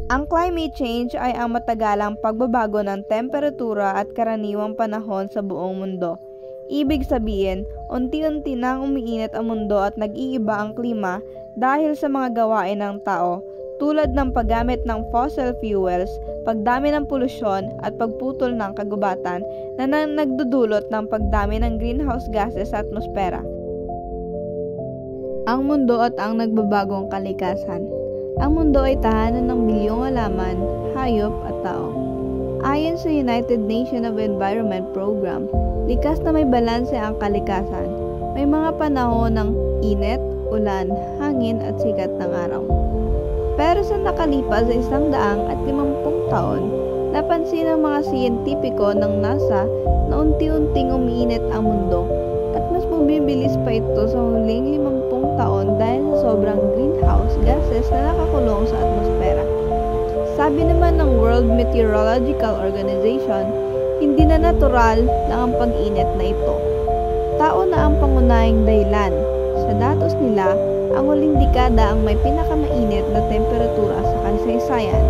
Ang climate change ay ang matagalang pagbabago ng temperatura at karaniwang panahon sa buong mundo. Ibig sabihin, unti-unti nang umiinit ang mundo at nag-iiba ang klima dahil sa mga gawain ng tao, tulad ng paggamit ng fossil fuels, pagdami ng polusyon at pagputol ng kagubatan na nagdudulot ng pagdami ng greenhouse gases sa atmosfera. Ang mundo at ang nagbabagong kalikasan. Ang mundo ay tahanan ng bilyong halaman, hayop at tao. Ayon sa United Nations of Environment Program, likas na may balanse ang kalikasan. May mga panahon ng init, ulan, hangin at sikat ng araw. Pero sa nakalipas sa 150 taon, napansin ng mga siyentipiko ng NASA na unti-unting umiinit ang mundo at mas bumibilis pa ito sa huling 50 taon dahil sa sobrang greenhouse gases na nakakulong sa atmosfera. Sabi naman ng World Meteorological Organization, hindi na natural lang ang pag-init na ito. Tao na ang pangunahing dahilan. Sa datos nila, ang huling dekada ang may pinakamainit na temperatura sa kasaysayan.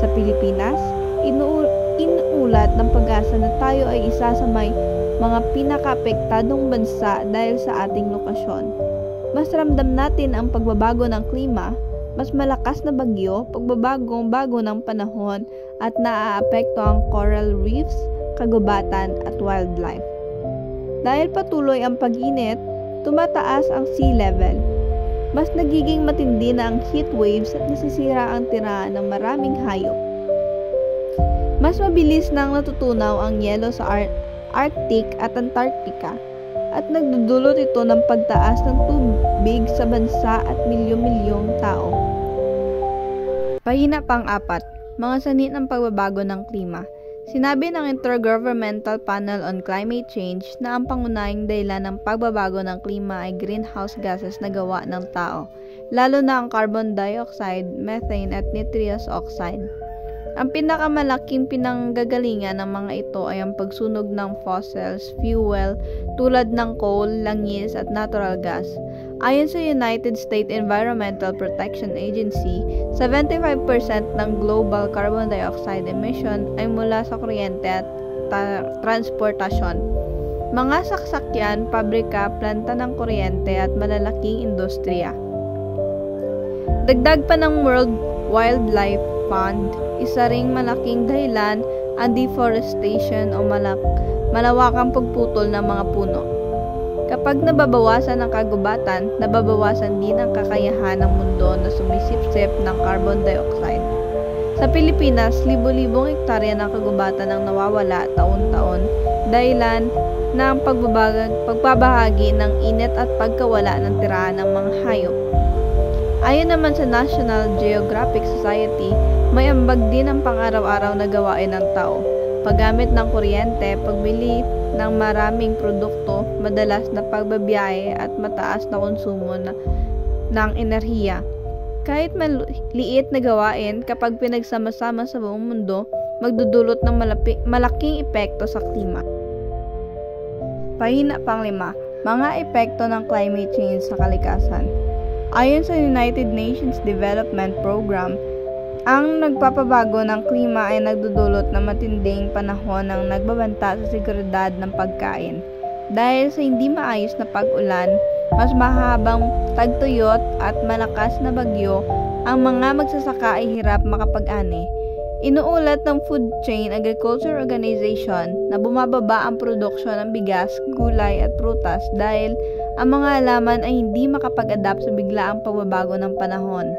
Sa Pilipinas, inuulat ng Pag-asa na tayo ay isa sa may mga pinakaapektadong bansa dahil sa ating lokasyon. Mas ramdam natin ang pagbabago ng klima, mas malakas na bagyo, pagbabagong-bago ng panahon at naaapekto ang coral reefs, kagubatan at wildlife. Dahil patuloy ang pag-init, tumataas ang sea level. Mas nagiging matindi na ang heat waves at nasisira ang tirahan ng maraming hayop. Mas mabilis nang natutunaw ang yelo sa Arctic at Antarctica at nagdudulot ito ng pagtaas ng tubig sa bansa at milyon-milyong tao. Pahina pang-4, mga sanhi ng pagbabago ng klima. Sinabi ng Intergovernmental Panel on Climate Change na ang pangunahing dahilan ng pagbabago ng klima ay greenhouse gases na gawa ng tao, lalo na ang carbon dioxide, methane at nitrous oxide. Ang pinakamalaking pinanggagalingan ng mga ito ay ang pagsunog ng fossils fuel tulad ng coal, langis at natural gas. Ayon sa United States Environmental Protection Agency, 75% ng global carbon dioxide emission ay mula sa kuryente at transportasyon. Mga saksakyan, pabrika, planta ng kuryente at malalaking industriya. Dagdag pa ng World Wildlife Fund, isa ring malaking dahilan ang deforestation o malawakang pagputol ng mga puno. Kapag nababawasan ang kagubatan, nababawasan din ang kakayahan ng mundo na sumisipsip ng carbon dioxide. Sa Pilipinas, libo-libong hektarya ng kagubatan ang nawawala taon-taon dahilan ng pagbabahagi ng init at pagkawala ng tirahan ng mga hayop. Ayon naman sa National Geographic Society, may ambag din ang pang-araw-araw na gawain ng tao. Paggamit ng kuryente, pagbili ng maraming produkto, madalas na pagbabiyahe at mataas na konsumo ng enerhiya. Kahit maliit na gawain, kapag pinagsama-sama sa buong mundo, magdudulot ng malaking epekto sa klima. Pahina pang-5, mga epekto ng climate change sa kalikasan. Ayon sa United Nations Development Program, ang nagpapabago ng klima ay nagdudulot ng matinding panahon ng nagbabanta sa seguridad ng pagkain. Dahil sa hindi maayos na pag-ulan, mas mahabang tagtuyot at malakas na bagyo, ang mga magsasaka ay hirap makapag-ani. Inuulat ng Food Chain Agriculture Organization na bumababa ang produksyon ng bigas, gulay at prutas dahil ang mga halaman ay hindi makapag-adapt sa biglaang pagbabago ng panahon.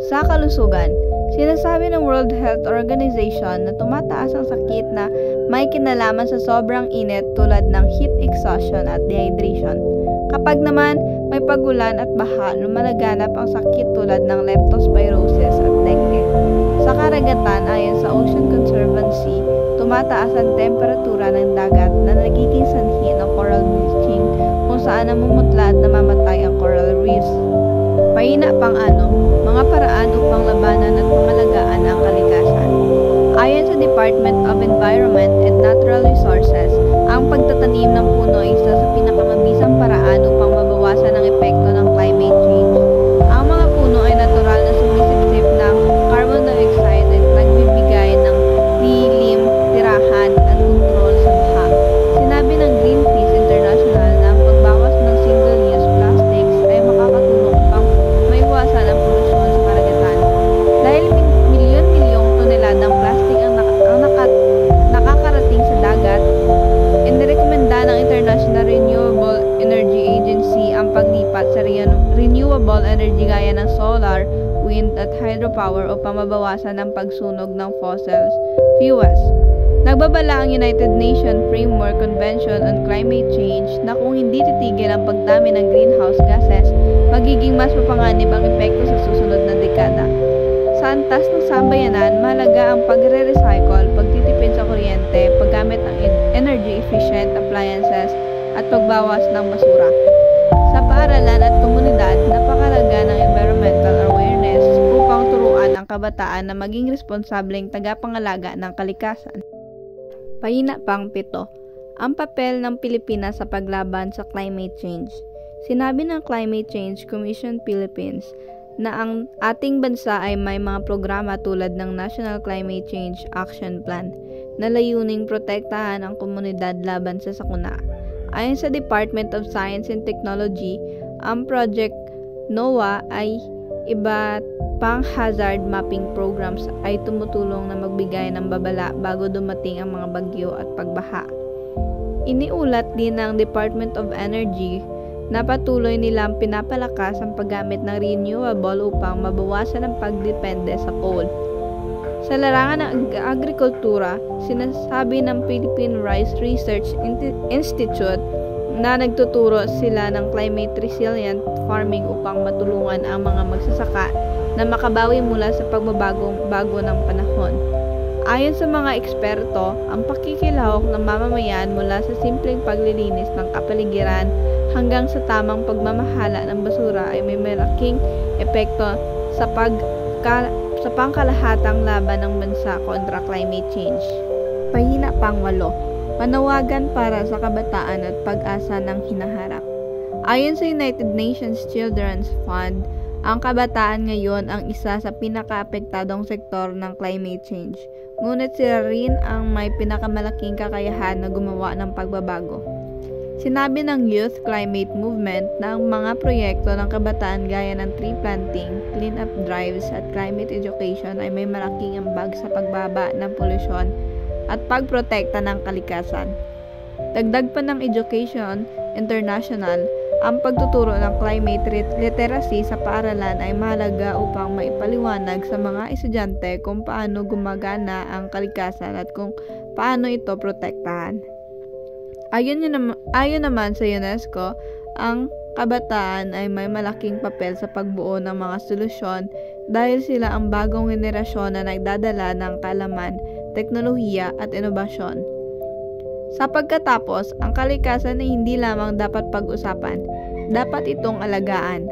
Sa kalusugan, sinasabi ng World Health Organization na tumataas ang sakit na may kinalaman sa sobrang init tulad ng heat exhaustion at dehydration. Kapag naman may pagulan at baha, lumalaganap ang sakit tulad ng leptospirosis at dengue. Sa karagatan, ayon sa Ocean Conservancy, tumataas ang temperatura ng dagat na nagiging sanhi ng coral bleaching kung saan namumutla at namamatay ang coral reefs. Pahina pang-6, mga paraan upang labanan at pangalagaan ang kalikasan. Ayon sa Department of Environment and Natural Resources, ang pagtatanim ng puno ay isa sa pinakamabisang paraan upang mabawasan ang epekto ng climate change. Ang mga puno ay natural na sumisipsip ng carbon renewable energy gaya ng solar, wind at hydropower upang mabawasan ang pagsunog ng fossil fuels. Nagbabala ang United Nations Framework Convention on Climate Change na kung hindi titigil ang pagdami ng greenhouse gases, magiging mas mapanganib ang epekto sa susunod na dekada. Sa antas ng sambayanan, mahalaga ang pagre-recycle, pagtitipid sa kuryente, paggamit ng energy-efficient appliances, at pagbawas ng basura. Sa paaralan at komunidad, napakahalaga ng environmental awareness upang turuan ang kabataan na maging responsableng tagapangalaga ng kalikasan. Pahina pang 7. Ang papel ng Pilipinas sa paglaban sa climate change. Sinabi ng Climate Change Commission Philippines na ang ating bansa ay may mga programa tulad ng National Climate Change Action Plan na layuning protektahan ang komunidad laban sa sakuna. Ayon sa Department of Science and Technology, ang Project NOAA ay iba't pang hazard mapping programs ay tumutulong na magbigay ng babala bago dumating ang mga bagyo at pagbaha. Iniulat din ng Department of Energy na patuloy nilang pinapalakas ang paggamit ng renewable upang mabawasan ang pagdepende sa coal. Sa larangan ng agrikultura, sinasabi ng Philippine Rice Research Institute na nagtuturo sila ng climate resilient farming upang matulungan ang mga magsasaka na makabawi mula sa pagbabago ng panahon. Ayon sa mga eksperto, ang pakikilahok ng mamamayan mula sa simpleng paglilinis ng kapaligiran hanggang sa tamang pagmamahala ng basura ay may malaking epekto sa pangkalahatang laban ng bansa kontra climate change. Pahina pang 8. Panawagan para sa kabataan at pag-asa ng hinaharap. Ayon sa United Nations Children's Fund, ang kabataan ngayon ang isa sa pinakaapektadong sektor ng climate change. Ngunit sila rin ang may pinakamalaking kakayahan na gumawa ng pagbabago. Sinabi ng Youth Climate Movement na ang mga proyekto ng kabataan gaya ng tree planting, clean-up drives at climate education ay may malaking ambag sa pagbaba ng polusyon at pagprotekta ng kalikasan. Dagdag pa ng Education International, ang pagtuturo ng climate literacy sa paaralan ay mahalaga upang maipaliwanag sa mga estudyante kung paano gumagana ang kalikasan at kung paano ito protektahan. Ayon naman sa UNESCO, ang kabataan ay may malaking papel sa pagbuo ng mga solusyon dahil sila ang bagong henerasyon na nagdadala ng kaalaman, teknolohiya at inobasyon. Sa pagkatapos, ang kalikasan ay hindi lamang dapat pag-usapan, dapat itong alagaan.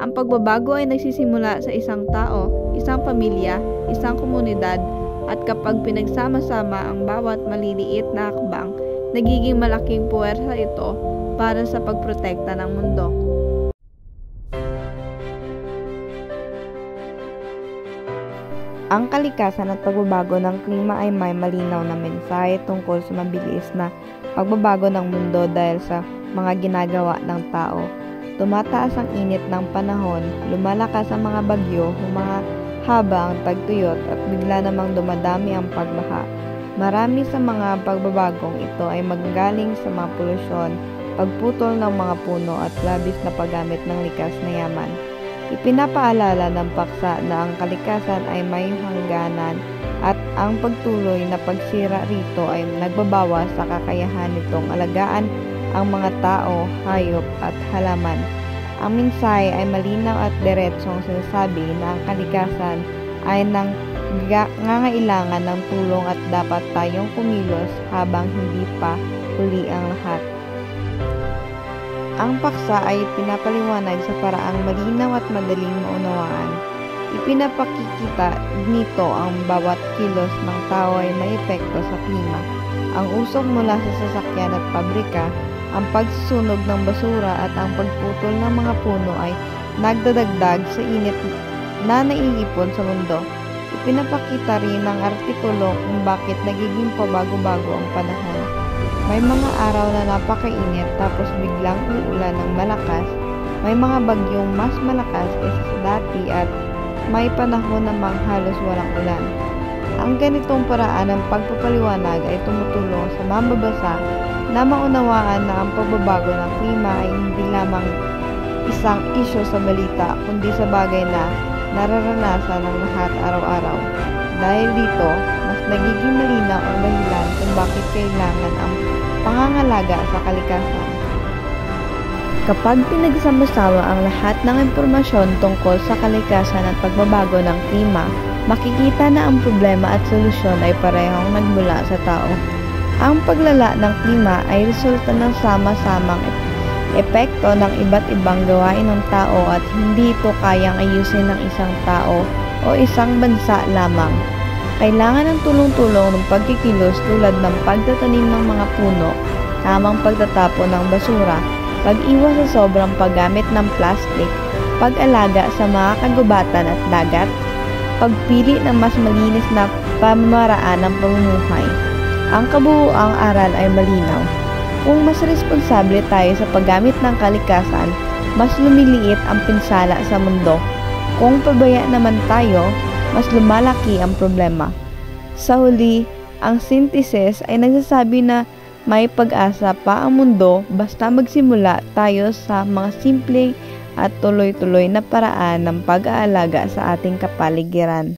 Ang pagbabago ay nagsisimula sa isang tao, isang pamilya, isang komunidad, at kapag pinagsama-sama ang bawat maliliit na hakbang, nagiging malaking puwersa ito para sa pagprotekta ng mundo. Ang kalikasan at pagbabago ng klima ay may malinaw na mensahe tungkol sa mabilis na pagbabago ng mundo dahil sa mga ginagawa ng tao. Tumataas ang init ng panahon, lumalakas ang mga bagyo, humahaba ang tagtuyot at bigla namang dumadami ang pagbaha. Marami sa mga pagbabagong ito ay magagaling sa mga polusyon, pagputol ng mga puno at labis na paggamit ng likas na yaman. Ipinapaalala ng paksa na ang kalikasan ay may hangganan at ang pagtuloy na pagsira rito ay nagbabawas sa kakayahan nitong alagaan ang mga tao, hayop at halaman. Ang mensahe ay malinaw at diretsong sinasabi na ang kalikasan ay nangangailangan ng tulong at dapat tayong kumilos habang hindi pa huli ang lahat. Ang paksa ay pinapaliwanag sa paraang malinaw at madaling maunawaan. Ipinapakikita nito ang bawat kilos ng tao ay may epekto sa klima. Ang usok mula sa sasakyan at pabrika, ang pagsusunog ng basura at ang pagputol ng mga puno ay nagdadagdag sa init na naiipon sa mundo. Ipinapakita rin ng artikulo kung bakit nagiging pabago-bago ang panahon. May mga araw na napakainit tapos biglang uulan ng malakas, may mga bagyong mas malakas kaysa sa dati at may panahon namang halos walang ulan. Ang ganitong paraan ng pagpapaliwanag ay tumutulong sa mambabasa na maunawaan na ang pagbabago ng klima ay hindi lamang isang isyu sa balita, kundi sa bagay na nararanasan ng lahat araw-araw. Dahil dito, mas nagiging malinaw ang dahilan kung bakit kailangan ang pangangalaga sa kalikasan. Kapag pinagsama-sama ang lahat ng impormasyon tungkol sa kalikasan at pagbabago ng klima, makikita na ang problema at solusyon ay parehong nagmula sa tao. Ang paglala ng klima ay resulta ng sama-samang epekto ng iba't ibang gawain ng tao at hindi ito kayang ayusin ng isang tao o isang bansa lamang. Kailangan ng tulong-tulong ng pagkikilos tulad ng pagtatanim ng mga puno, tamang pagtatapon ng basura, pag-iwas sa sobrang paggamit ng plastic, pag-alaga sa mga kagubatan at dagat, pagpili ng mas malinis na pamamaraan ng pamumuhay. Ang kabuuang aral ay malinaw. Kung mas responsable tayo sa paggamit ng kalikasan, mas lumiliit ang pinsala sa mundo. Kung pabaya naman tayo, mas lumalaki ang problema. Sa huli, ang synthesis ay nagsasabi na may pag-asa pa ang mundo basta magsimula tayo sa mga simpleng at tuloy-tuloy na paraan ng pag-aalaga sa ating kapaligiran.